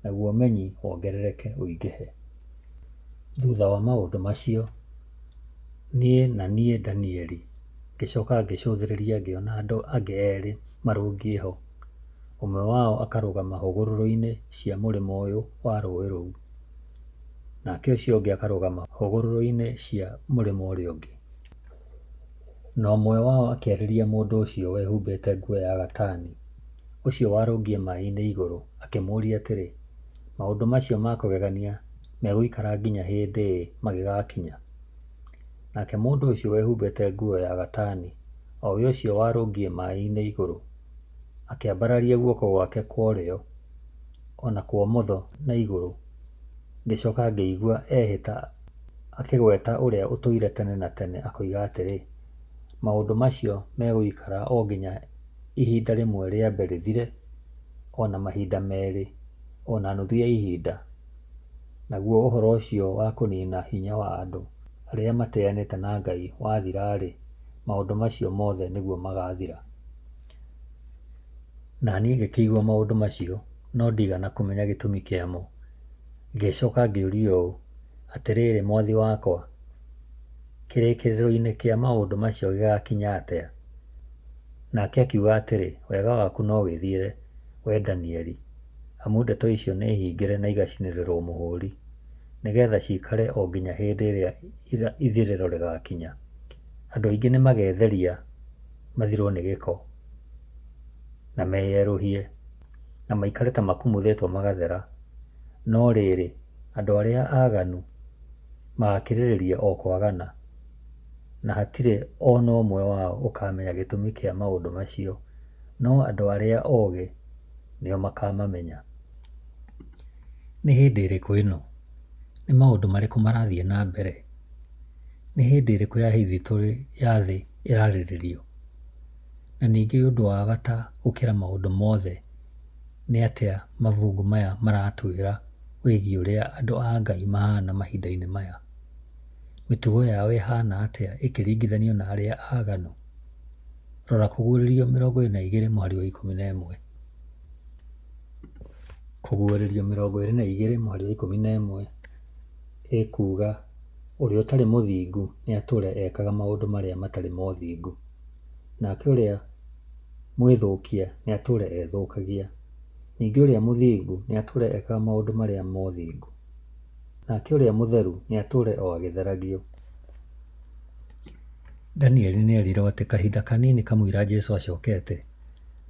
naguo ũmenyi wongerereke ũingĩhe. Thutha wa maũndũ macio, niĩ Danieli ngĩcoka ngĩcũthĩrĩria ngĩona andũ angĩ erĩ marũngiĩ ho. Ũmwe wao akarũgama hũgũrũrũ-inĩ cia mũrĩmo ũyũ wa rũĩ rũu, nake ũcio ũngĩ akarũgama hũgũrũrũ-inĩ cia mũrĩmo ũrĩa ũngĩ. Na ũmwe wao akĩarĩria mũndũ ũcio wehumbĩte nguo ya gatani, ũcio warũngiĩ maĩ-inĩ igũrũ, akĩmũũria atĩrĩ, maũndũ macio ma kũgegania megũikara nginya hĩndĩ magĩgakinya? Nake mũndũ ũcio wehumbĩte nguo ya gatani, o we ũcio warũngiĩ maĩ-inĩ igũrũ, akĩambararia guoko gwake kwa ũrĩo ona kwa ũmotho na igũrũ. Ngĩcoka ngĩigua ehĩta akĩgweta ũrĩa ũtũire tene na tene, akoiga atĩrĩ, maũndũ macio megũikara o nginya ihinda rĩmwe rĩambe rĩthire, ona mahinda merĩ, ona nuthu ya ihinda. Naguo ũhoro ũcio wa kũnina hinya wa andũ arĩa mateanĩte na Ngai wathira-rĩ, maũndũ macio mothe nĩguo magathira. Na niĩ ngĩkĩigua maũndũ macio, no ndigana kũmenya gĩtũmi kĩamo. Ngĩcoka ngĩũrio ũũ, atĩrĩrĩ mwathi wakwa, kĩrĩkĩrĩro-inĩ kĩa maũndũ macio gĩgakinya atĩa? Nake akiuga atĩrĩ, wega waku no wĩthiĩre, we Danieli, amu ndeto icio nĩ hingĩre na igacinĩrĩrwo mũhũri, nĩgetha cikare o nginya hĩndĩ ĩrĩa ithirĩro rĩgakinya. Andũ aingĩ nĩ magetheria mathirwo nĩ gĩko na meyerũhie na maikare ta makumuthĩtwo magathera, no rĩrĩ andũ arĩa aaganu magakĩrĩrĩria o kwagana, na hatirĩ ona ũmwe wao ũkamenya gĩtũmi kĩa maũndũ macio, no andũ arĩa oogĩ nĩo makamamenya. Nĩ hĩndĩ ĩrĩkũ ĩno? Nĩ maũndũ marĩkũ marathiĩ na mbere? Nĩ hĩndĩ ĩrĩkũ ya hithitũrĩ ya thĩ ĩrarĩrĩrio? Na ningĩ ũndũ wa bata gũkĩra maũndũ mothe nĩ atĩa mabungu maya maratwĩra wĩgiĩ ũrĩa andũ a Ngai mahana mahinda-inĩ maya? Mĩtugo yao ĩhana atĩa ĩkĩringithanio na arĩa aaganu? Rora Kũguũrĩrio 22:11. Kũguũrĩrio 22:11 ĩkuuga, ũrĩa ũtarĩ mũthingu nĩ atũũre ekaga maũndũ marĩa matarĩ ma ũthingu, nake ũrĩa mwĩthũkia nĩ atũũre ethũkagia, ningĩ ũrĩa mũthingu nĩ atũũre ekaga maũndũ marĩa ma ũthingu, nake ũrĩa mũtheru nĩ atũũre o agĩtheragio. Danieli nĩ erirwo atĩ kahinda kanini kamũira Jesũ acokete,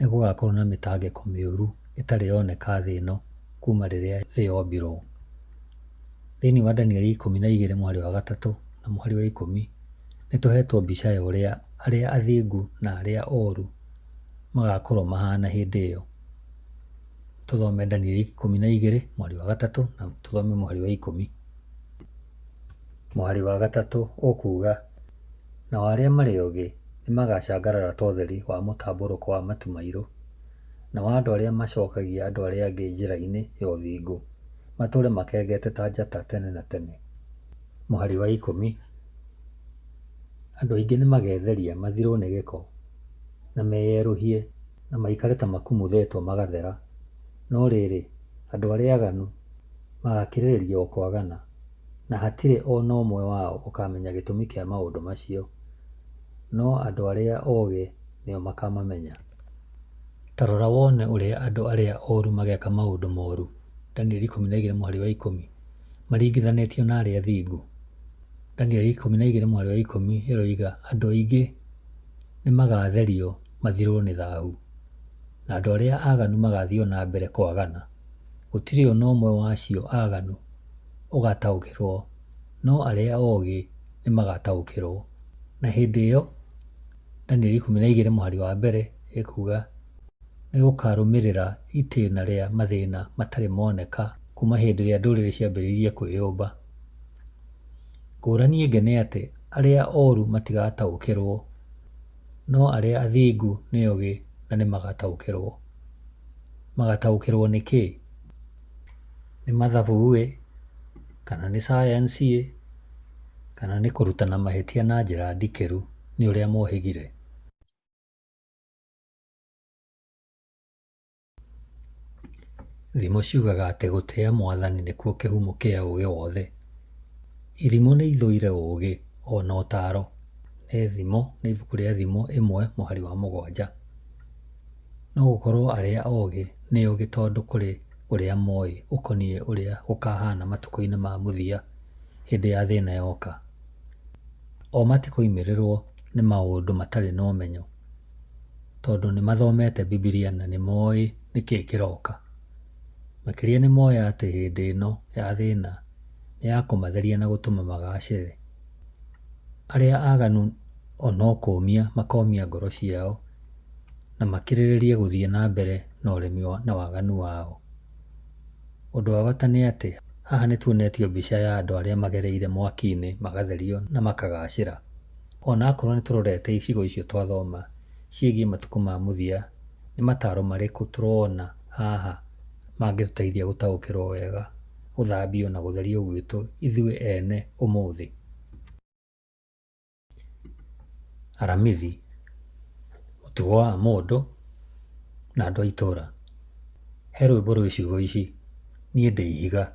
nĩ gũgakorwo na mĩtangĩko mĩũru ĩtarĩ yoneka thĩ ĩno kuma rĩrĩa thĩ yombirwo. Thĩinĩ wa Danieli 12:3 na 10 nĩ tũhetwo mbica ya ũrĩa arĩa athingu na arĩa ooru magakorwo mahana hĩndĩ ĩyo. Tũthome Danieli 12:3 na tũthome 10. 3 ũkuuga, nao arĩa marĩ oogĩ nĩ magacangarara ta ũtheri wa mũtambũrũko wa matu mairũ, nao andũ arĩa macokagia andũ arĩa angĩ njĩra-inĩ ya ũthingu matũũre makengete ta njata tene na tene. 10. Andũ aingĩ nĩ magetheria mathirwo nĩ gĩko na meyerũhie na maikare ta makumuthĩtwo magathera, no rĩrĩ andũ arĩa aaganu magakĩrĩrĩria o kwagana, na hatirĩ ona ũmwe wao ũkamenya gĩtũmi kĩa maũndũ macio, no andũ arĩa oogĩ nĩo makamamenya. Ta rora wone ũrĩa andũ arĩa ooru mageka maũndũ mooru, Danieli 12:10, maringithanĩtio na arĩa athingu. Danieli 12:10 ĩroiga andũ aingĩ nĩ magatherio mathirwo nĩ thaahu, na andũ arĩa aaganu magathio na mbere kwagana. Gũtirĩ ona ũmwe wacio aaganu ũgataũkĩrwo, no arĩa oogĩ nĩ magataũkĩrwo. Na hĩndĩ ĩyo Danieli 12:1 ĩkuuga, nĩ gũkarũmĩrĩra itĩĩna rĩa mathĩna matarĩ moneka kuma hĩndĩ ĩrĩa ndũrĩrĩ ciambĩrĩirie kwĩyũmba. Ngũrani ĩngĩ nĩ atĩ arĩa ooru matigataũkĩrwo, no arĩa athingu nĩ oogĩ na nĩ magataũkĩrwo. Magataũkĩrwo nĩ kĩĩ? Nĩ mathabu-ĩ, kana nĩ science-ĩ, kana nĩ kũrutana mahĩtia na njĩra ndikĩru nĩ ũrĩa mohĩgire? Thimo ciugaga atĩ gũtĩĩa Mwathani nĩkuo kĩhumo kĩa ũũgĩ wothe. Irimũ nĩ ithũire ũũgĩ ona ũtaaro. Nĩ ibuku rĩa Thimo 1:7. no gũkorwo arĩa ogĩ nĩ ogĩ tondũ kũrĩ ũrĩa moĩ ũkoniĩ ũrĩa gũkahana matukũ-inĩ ma mũthia hĩndĩ ya thĩna yoka. O matikoimĩrĩrwo nĩ maũndũ matarĩ na ũmenyo, tondũ nĩ mathomete Bibilia na nĩ moĩ nĩkĩĩ kĩroka. Makĩria nĩ moĩ atĩ hĩndĩ ĩno ya thĩna nĩ ya kũmatheria na gũtũma magacĩre. Arĩa aganu ono kũũmia makomia ngoro ciao na makirĩrĩrie gũthiĩ na mbere na ũremi na waganu wao. Ũndũ wa bata nĩ atĩ haha nĩ tuonetio mbica ya andũ arĩa magereire mwaki-inĩ magatherio na makagacĩra. Ona akorwo nĩ tũrorete icigo icio twathoma ciĩgiĩ matukũ ma mũthia, nĩ mataro marĩkũ tũrona haha mangĩtũteithia gũtaũkĩrwo wega, gũthambio na gũtherio gwitũ ithuĩ ene ũmũthĩ. Aramithi, mũtugo wa mũndũ na andũ a itũũra. He rwĩmbo rwĩ ciugo ici: niĩ ndĩ ihiga,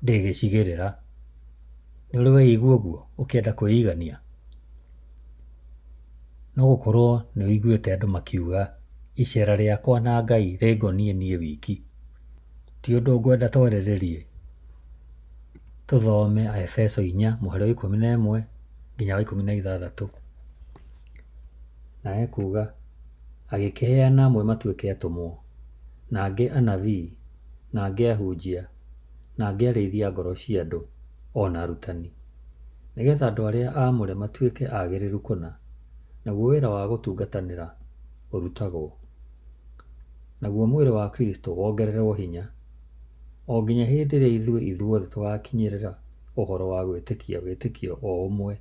ndĩgĩcigĩrĩra. Nĩ ũrĩ weigua ũguo ũkĩenda kwĩigania? No gũkorwo nĩ ũiguĩte andũ makiuga icera rĩakwa na Ngai rĩngonie niĩ wiki. Ti ũndũ ngwenda twarĩrĩrie. Tũthome Aefeso 4:11 nginya 16. Na ekuga, agĩkĩheana amwe matuĩke atũmwo, na angĩ anabii, na angĩ ahunjia, na angĩ arĩithia ngoro cia andũ, ona arutani, nĩgetha andũ arĩa aamũre matuĩke agĩrĩru kũna, naguo wĩra wa gũtungatanĩra ũrutagwo. Naguo mwĩrĩ wa Kristo wongererwo hinya, o nginya hĩndĩ ĩrĩa ithuothe tũgakinyĩrĩra ũhoro wa gwĩtĩkia wĩtĩkio o ũmwe,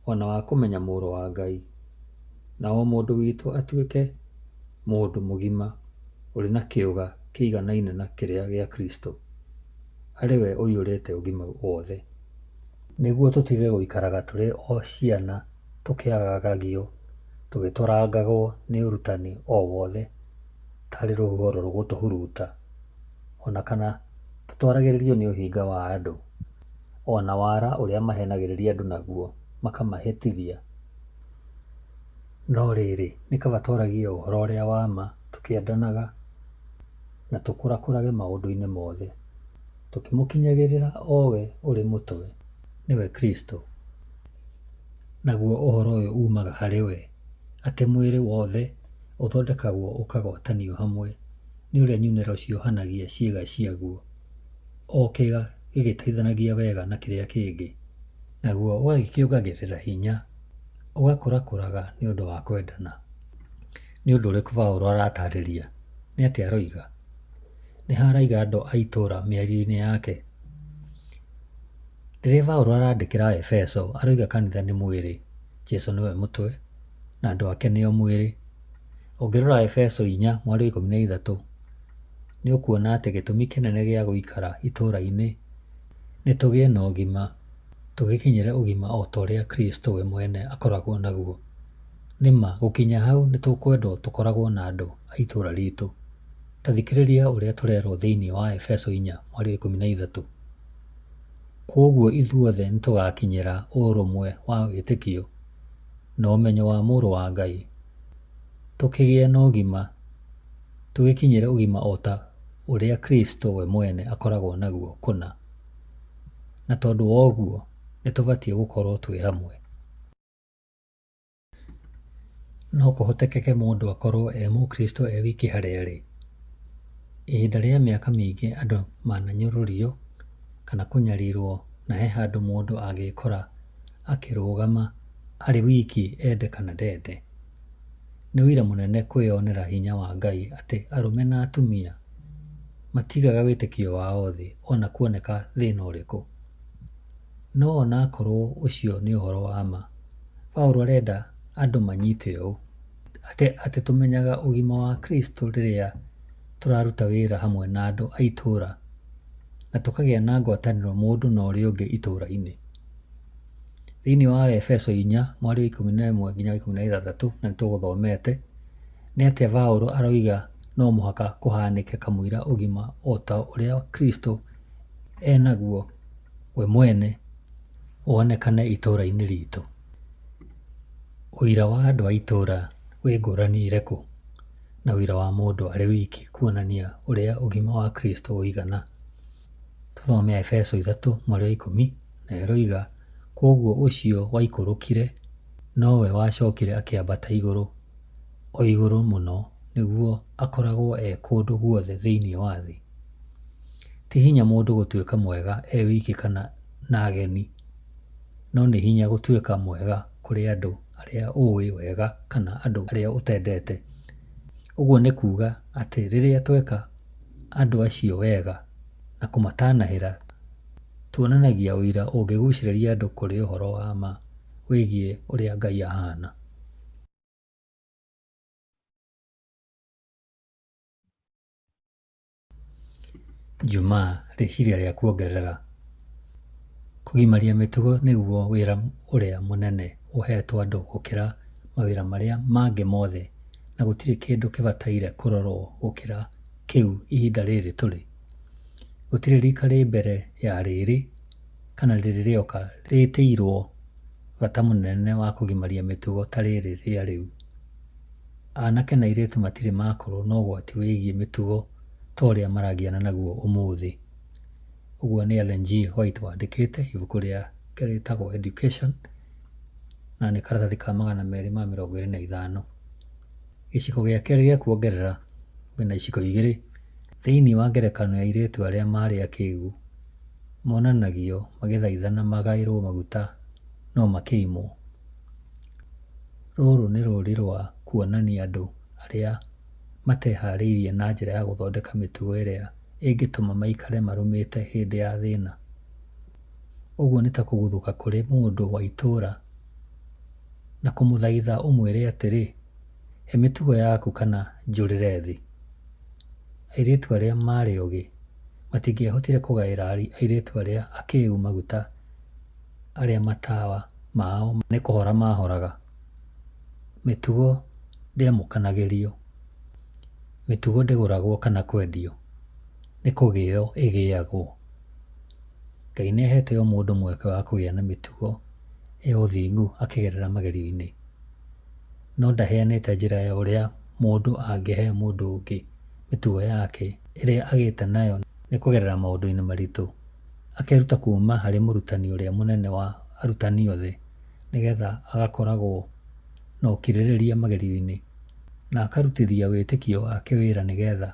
ona wa kũmenya Mũrũ wa Ngai, na o mũndũ witũ atuĩke mũndũ mũgima ũrĩ na kĩũga kĩiganaine na kĩrĩa gĩa Kristo, arĩ we ũiyũrĩte ũgima wothe, nĩguo tũtige gũikaraga tũrĩ o ciana tũkĩagagagio, tũgĩtwarangagwo nĩ ũrutani o wothe tarĩ rũhuho rũgũtũhuruta, ona kana tũtwaragĩrĩrio nĩ ũhinga wa andũ, ona wara ũrĩa mahenagĩrĩria andũ naguo makamahĩtithia. No rĩrĩ, nĩ kaba twaragie ũhoro ũrĩa wa ma, tũkĩendanaga na tũkũrakũrage maũndũ-inĩ mothe, tũkĩmũkinyagĩrĩra o we ũrĩ mũtwe, nĩwe Kristo. Naguo ũhoro ũyũ umaga harĩ we, atĩ mwĩrĩ wothe ũthondekagwo ũkagwatanio hamwe nĩ ũrĩa nyunĩro ciohanagia ciĩga ciaguo, o kĩĩga gĩgĩteithanagia wega na kĩrĩa kĩngĩ, naguo ũgagĩkĩongagĩrĩra hinya, ũgakũrakũraga nĩ ũndũ wa kwendana. Nĩ ũndũ ũrĩkũ Paũlũ aratarĩria? Nĩ atĩ aroiga, nĩ haraiga andũ a itũũra mĩario-inĩ yake. Rĩrĩa Paũlũ arandĩkĩra Efeso aroiga kanitha nĩ mwĩrĩ, Jesũ nĩwe mũtwe na andũ ake nĩo mwĩrĩ. Ũngĩrora Efeso 4:13 nĩ ũkuona atĩ gĩtũmi kĩnene gĩa gũikara itũũra-inĩ nĩ tũgĩe na ũgima, tũgĩkinyĩre ũgima o ta ũrĩa Kristo we mwene akoragwo naguo. Nĩma gũkinya hau nĩ tũkwendwo tũkoragwo na andũ a itũũra ritũ. Ta thikĩrĩria ũrĩa tũrerwo thĩinĩ wa Efeso 4:13. Kwoguo ithuothe nĩ tũgakinyĩra ũrũmwe wa wĩtĩkio na ũmenyo wa Mũrũ wa Ngai, tũkĩgĩa na ũgima, tũgĩkinyĩre ũgima o ta ũrĩa Kristo we mwene akoragwo naguo kũna. Na tondũ wa ũguo nĩ tũbatiĩ gũkorwo twĩ hamwe. No kũhotekeke mũndũ akorwo Mũkristo wiki harĩa arĩ. Ihinda rĩa mĩaka mĩingĩ andũ mananyũrũrio kana kũnyarirwo, na he handũ mũndũ angĩkora akĩrũgama arĩ wiki ende kana ndende. Nĩ ũira mũnene kwĩyonera hinya wa Ngai atĩ arũme na atumia matigaga wĩtĩkio wao thĩ ona kuoneka thĩna ũrĩkũ. No ona akorwo ũcio nĩ ũhoro wa ma, Paũlũ arenda andũ manyite ũũ, atĩ tũmenyaga ũgima wa Kristo rĩrĩa tũraruta wĩra hamwe na andũ a itũũra na tũkagĩa na ngwatanĩro mũndũ na ũrĩa ũngĩ itũũra-inĩ. Thĩinĩ wa Efeso 4:11-16 na nĩtũgũthomete, nĩ atĩ Paũlũ aroiga no mũhaka kũhanĩke kamũira ũgima o ta ũrĩa Kristo enaguo we mwene wonekane itũũra-inĩ ritũ. Ũira wa andũ a itũũra wĩ ngũrani irĩkũ? na wĩra wa mũndũ arĩ wiki kuonania ũrĩa ũgima wa Kristo ũigana. Tũthome Efeso 3:10 na ĩroiga, koguo ũcio waikũrũkire nowe wacokire akĩambata igũrũ, o igũrũ mũno, nĩguo akoragwo kũndũ guothe thĩinĩ wa thĩ. Ti hinya mũndũ gũtuĩka mwega wiki kana na ageni, no nĩ hinya gũtuĩka mwega kũrĩ andũ arĩa ũĩ wega kana andũ arĩa ũtendete. Ũguo nĩ kuuga atĩ rĩrĩa tweka andũ acio wega na kũmatanahĩra, tuonanagia ũira ũngĩgucĩrĩria andũ kũrĩ ũhoro wa ma wĩgiĩ ũrĩa Ngai ahana. Jumaa, rĩciria rĩa kuongerera. Kũgimaria mĩtugo nĩguo wĩra ũrĩa mũnene ũhetwo andũ gũkĩra mawĩra marĩa mangĩ mothe, na gũtirĩ kĩndũ kĩbataire kũrorwo gũkĩra kĩu ihinda rĩrĩ tũrĩ. Gũtirĩ rika rĩ mbere ya rĩrĩ kana rĩrĩ rĩoka rĩtĩirwo bata mũnene wa kũgimaria mĩtugo ta rĩrĩ rĩa rĩu. Anake na airĩtu matirĩ makorwo na ũgwati wĩgiĩ mĩtugo ta ũrĩa maragiana naguo ũmũthĩ. Ũguo nĩ Ellen G. White wandĩkĩte ibuku rĩa rĩtagwo Education, na nĩ karatathi ka 225. Gĩciko gĩa kerĩ gĩa kuongerera, kwĩna icigo igĩrĩ thĩinĩ wa ngerekano ya airĩtu arĩa marĩ akĩĩgu, monanagio magĩthaithana magaĩrwo maguta no makĩimwo. Rũrũ nĩ rũri rwa kuonania andũ arĩa mateharĩirie na njĩra ya gũthondeka mĩtugo ĩrĩa ĩngĩtũma maikare marũmĩte hĩndĩ ya thĩna. Ũguo nĩ ta kũguthũka kũrĩ mũndũ wa itũũra na kũmũthaitha ũmwĩre atĩrĩ, he mĩtugo yaku kana njũrĩre thĩ. Airĩtu arĩa marĩ ũgĩ matingĩahotire kũgaĩra airĩtu arĩa akĩĩgu maguta arĩa matawa mao nĩ kũhora mahoraga. Mĩtugo ndĩamũkanagĩrio. Mĩtugo ndĩgũragwo kana kwendio, nĩ kũgĩo ĩgĩagwo. Ngai nĩ ahete o mũndũ mweke wa kũgĩa na mĩtugo ya ũthingu akĩgerera magerio-inĩ, no ndaheanĩte njĩra ya ũrĩa mũndũ angĩhe mũndũ ũngĩ mĩtugo yake ĩrĩa agĩte nayo nĩ kũgerera maũndũ-inĩ maritũ, akeruta kuuma harĩ mũrutani ũrĩa mũnene wa arutani othe, nĩgetha agakoragwo na ũkirĩrĩria magerio-inĩ, na akarutithia wĩtĩkio wake wĩra nĩgetha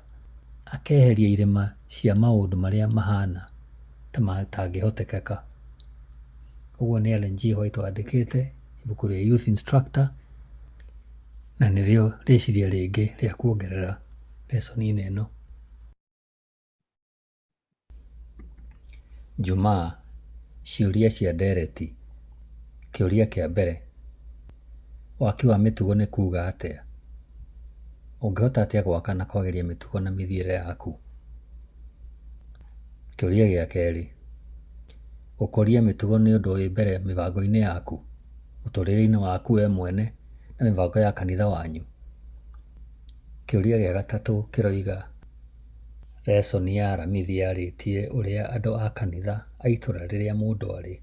akeheria irema cia maũndũ marĩa mahana ta matangĩhotekeka. Ũguo nĩ Ellen G. White wandĩkĩte ibuku rĩa Youth Instructor, na nĩrĩo rĩciria rĩngĩ rĩa kuongerera lesson-inĩ ĩno. Jumaa, ciũria cia ndereti. Kĩũria kĩa mbere, waki wa mĩtugo nĩ kuuga atĩa? Ũngĩhota atĩa gwaka na kwagĩria mĩtugo na mĩthiĩre yaku? Kĩũria gĩa kerĩ, gũkũria mĩtugo nĩ ũndũ wĩ mbere mĩbango-inĩ yaku, mũtũrĩre-inĩ waku we mwene na mĩbango ya kanitha wanyu? Kĩũria gĩa gatatũ kĩroiga, lesson ya Aramithi yarĩtie ũrĩa andũ a kanitha a itũra rĩrĩa mũndũ arĩ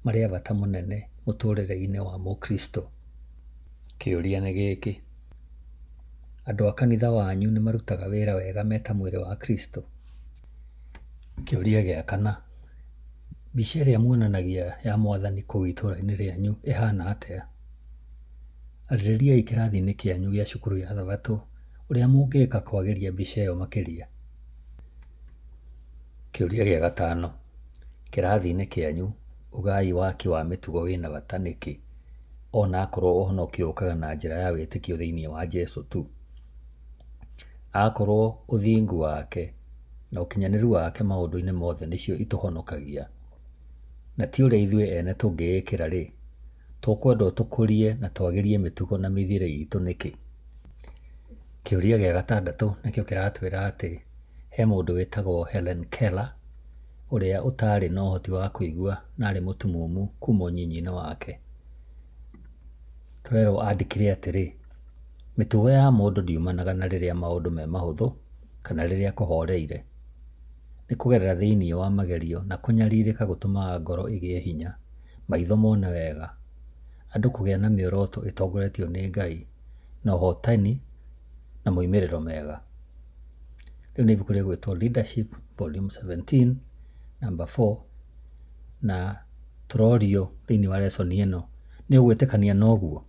marĩ bata mũnene mũtũrĩre-inĩ wa Mũkristo. Kĩũria nĩ gĩkĩ, andũ a kanitha wanyu nĩ marutaga wĩra wega meta mwĩrĩ wa Kristo? Kĩũria gĩa kana, mbica ĩrĩa muonanagia ya Mwathani kũu itũra-inĩ rĩanyu ĩhana atĩa? Arĩrĩriai kĩrathi-inĩ kĩanyu gĩa cukuru ya Thabatũ ũrĩa mũngĩka kwagĩria mbica ĩyo makĩria. Kĩũria gĩa gatano, kĩrathi-inĩ kĩanyu ugai waki wa mĩtugo wĩna bata nĩkĩ, ona akorwo ũhonokio ũkaga na njĩra ya wĩtĩkio thĩinĩ wa Jesũ tu? Akorwo ũthingu wake na ũkinyanĩru wake maũndũ-inĩ mothe nĩcio itũhonokagia, na ti ũrĩa ithuĩ ene tũngĩĩkĩra rĩ, tũkwendwo tũkũrie na twagĩrie mĩtugo na mĩthiĩre itũ nĩkĩ? Kĩũria gĩa gatandatũ nĩkĩo kĩratwĩra atĩ he mũndũ wĩtagwo Helen Keller ũrĩa ũtarĩ na ũhoti wa kũigua na arĩ mũtumumu kuma ũnyinyi-inĩ wake. Tũrerwo andĩkire atĩrĩ, mĩtugo ya mũndũ ndiumanaga na rĩrĩa maũndũ me mahũthũ kana rĩrĩa kũhoreire. Nĩ kũgerera thĩinĩ wa magerio na kũnyarirĩka gũtũmaga ngoro ĩgĩe hinya, maitho mone wega, andũ kũgĩa na mĩoroto ĩtongoretio nĩ Ngai, na ũhotani na moimĩrĩro mega. Rĩu nĩ ibuku rĩgwĩtwo Leadership Volume 17 number 4, na tũrorio thĩinĩ wa lesson ĩno nĩ ũgwĩtĩkania na ũguo.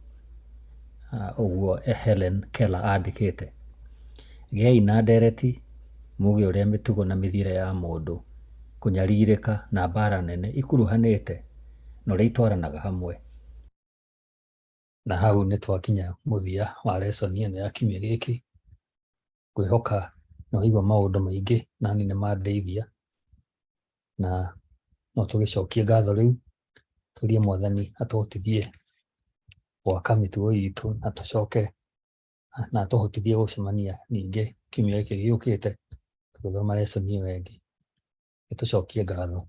Ũguo Helen Keller andĩkĩte. Gĩai na ndereti, muge ũrĩa mĩtugo na mĩthiĩre ya mũndũ, kũnyarirĩka na mbara nene ikuruhanĩte na ũrĩa itwaranaga hamwe. Na hau nĩ twakinya mũthia wa lesson ĩno ya kiumia gĩkĩ. Ngwĩhoka nĩ waigua maũndũ maingĩ nani nĩ mandeithia, na no tũgĩcokie ngatho rĩu tũrie Mwathani atũhotithie gwaka mĩtugo itũ na tũcoke na tũhotithie gũcemania ningĩ kiumia gĩkĩ gĩũkĩte tũgĩthoma lesson ĩyo ĩngĩ. Nĩtũcokie ngatho.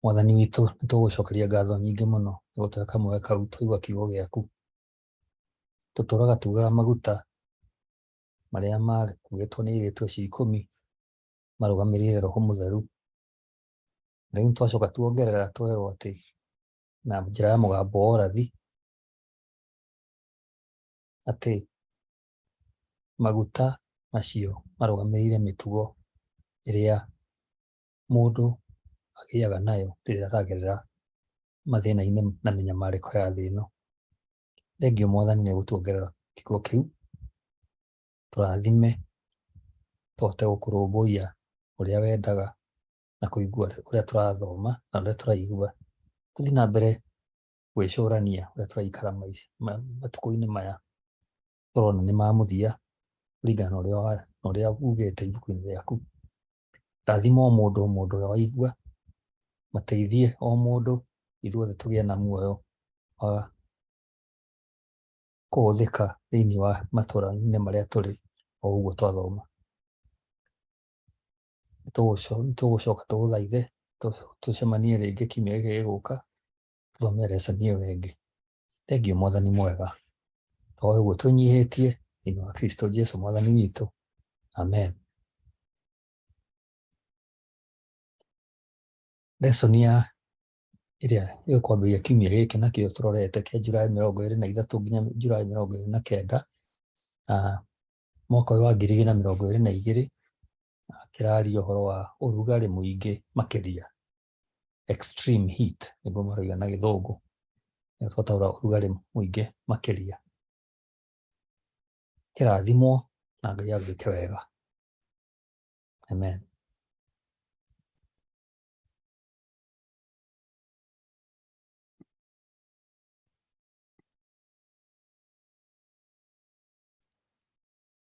Mwathani witũ nĩ tũgũcokeria ngatho nyingĩ mũno nĩ gũtũhe kamweke kau twaigua kiugo gĩaku. Tũtũraga tugaga maguta marĩa makuĩtwo nĩ airĩtu acio 10 marũgamĩrĩre Roho Mũtheru. Rĩu twacoka tuongerera twerwo atĩ na njĩra ya mũgambo wa ũrathi atĩ maguta macio marũgamĩrĩire mĩtugo ĩrĩa mũndũ agĩaga nayo rĩrĩa aragerera mathĩna-inĩ na mĩnyamarĩko ya thĩ ĩno. Thengiũ Mwathani nĩ gũtuongerera kiugo kĩu. Tũrathime tũhote gũkũrũmbũiya ũrĩa wendaga na kũigua ũrĩa tũrathoma na ũrĩa tũraigua. Tũthiĩ na mbere gwĩcũrania ũrĩa tũraikara matukũ-inĩ maya tũrona nĩ ma mũthia kũringana na ũrĩa ugĩte ibuku-inĩ rĩaku. Rathima o mũndũ ũrĩa waigua, mateithie o mũndũ, ithuothe tũgĩe na muoyo wa kũhũthĩka thĩinĩ wa matũra-inĩ marĩa tũrĩ o ũguo twathoma. Tũgũcoka tũgũthaithe tũcemanie rĩngĩ kiumia gĩkĩ gĩgũka tũthome lesson ĩyo ĩngĩ. Thengiũ Mwathani mwega, o ũguo twĩnyihĩtie thĩinĩ wa Kristo Jesũ Mwathani witũ. Amen. Lesson ya ĩrĩa ĩkwambĩrĩria kiumia gĩkĩ nakĩo tũrorete kĩa Julai 23 nginya Julai 29 mwaka ũyũ wa 2022 kĩraria ũhoro wa ũrugarĩ mũingĩ makĩria, extreme heat nĩguo marauga na gĩthũngũ. Nĩ tũtaũra ũrugarĩ mũingĩ makĩria. Kĩrathimwo na Ngai agwĩke wega. Amen.